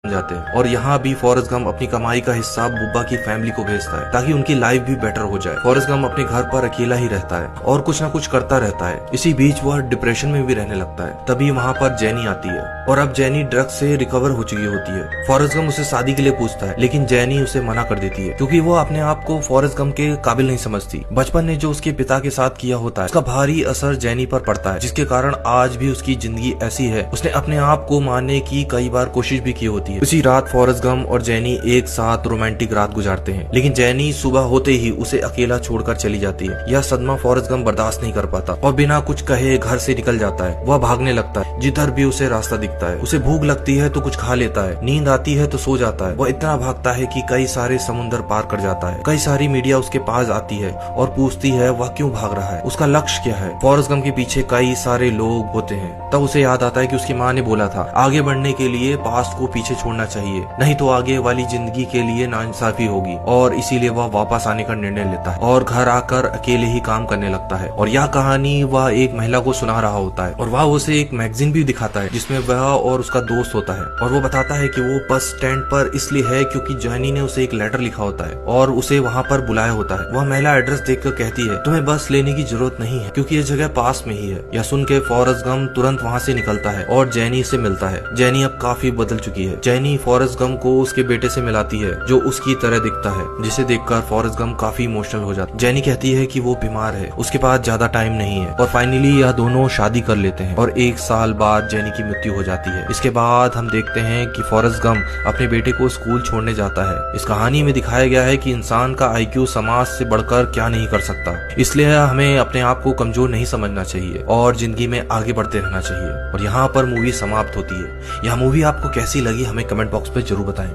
जाते हैं। और यहाँ भी फॉरेस्ट गम अपनी कमाई का हिस्सा बुब्बा की फैमिली को भेजता है ताकि उनकी लाइफ भी बेटर हो जाए। फॉरेस्ट गम अपने घर पर अकेला ही रहता है और कुछ ना कुछ करता रहता है। इसी बीच वह डिप्रेशन में भी रहने लगता है। तभी वहाँ पर जेनी आती है और अब जेनी ड्रग्स से रिकवर हो चुकी होती है। फॉरेस्ट गम उसे शादी के लिए पूछता है, लेकिन जेनी उसे मना कर देती है क्योंकि वो अपने आप को फॉरेस्ट गम के काबिल नहीं समझती। बचपन ने जो उसके पिता के साथ किया होता है उसका भारी असर जेनी पर पड़ता है, जिसके कारण आज भी उसकी जिंदगी ऐसी है। उसने अपने आप को मारने की कई बार कोशिश भी की होती है। उसी रात फॉरेस्ट गम और जेनी एक साथ रोमांटिक रात गुजारते हैं, लेकिन जेनी सुबह होते ही उसे अकेला छोड़कर चली जाती है। यह सदमा फॉरेस्ट गम बर्दाश्त नहीं कर पाता और बिना कुछ कहे घर से निकल जाता है। वह भागने लगता है, जिधर भी उसे रास्ता दिखता है। उसे भूख लगती है तो कुछ खा लेता है, नींद आती है तो सो जाता है। वह इतना भागता है कि कई सारे समुद्र पार कर जाता है। कई सारी मीडिया उसके पास आती है और पूछती है वह क्यों भाग रहा है, उसका लक्ष्य क्या है। फॉरेस्ट गम के पीछे कई सारे लोग होते हैं। तब उसे याद आता है कि उसकी माँ ने बोला था आगे बढ़ने के लिए पास्ट को पीछे छोड़ना चाहिए, नहीं तो आगे वाली जिंदगी के लिए नाइंसाफी होगी। और इसीलिए वह वापस आने का निर्णय लेता है और घर आकर अकेले ही काम करने लगता है। और यह कहानी वह एक महिला को सुना रहा होता है और वह उसे एक मैगजीन भी दिखाता है जिसमें वह और उसका दोस्त होता है। और वो बताता है कि वो बस स्टैंड पर इसलिए है क्योंकि जेनी ने उसे एक लेटर लिखा होता है और उसे वहाँ पर बुलाया होता है। वह महिला एड्रेस देखकर कहती है तुम्हें बस लेने की जरूरत नहीं है क्योंकि यह जगह पास में ही है। यह सुन के फॉरेस्ट गम तुरंत वहाँ से निकलता है और जेनी से मिलता है। जेनी अब काफी बदल चुकी है। जेनी फॉरेस्ट गम को उसके बेटे से मिलाती है जो उसकी तरह दिखता है, जिसे देखकर फॉरेस्ट गम काफी इमोशनल हो जाता है। जेनी कहती है कि वो बीमार है, उसके पास ज्यादा टाइम नहीं है। और फाइनली यह दोनों शादी कर लेते हैं और 1 साल बाद जेनी की मृत्यु हो जाती है। इसके बाद हम देखते हैं कि फॉरेस्ट गम अपने बेटे को स्कूल छोड़ने जाता है। इस कहानी में दिखाया गया है कि इंसान का IQ समाज से बढ़कर क्या नहीं कर सकता, इसलिए हमें अपने आप को कमजोर नहीं समझना चाहिए और जिंदगी में आगे बढ़ते रहना चाहिए। और यहाँ पर मूवी समाप्त होती है। यह मूवी आपको कैसी लगी हमें कमेंट बॉक्स में जरूर बताएं।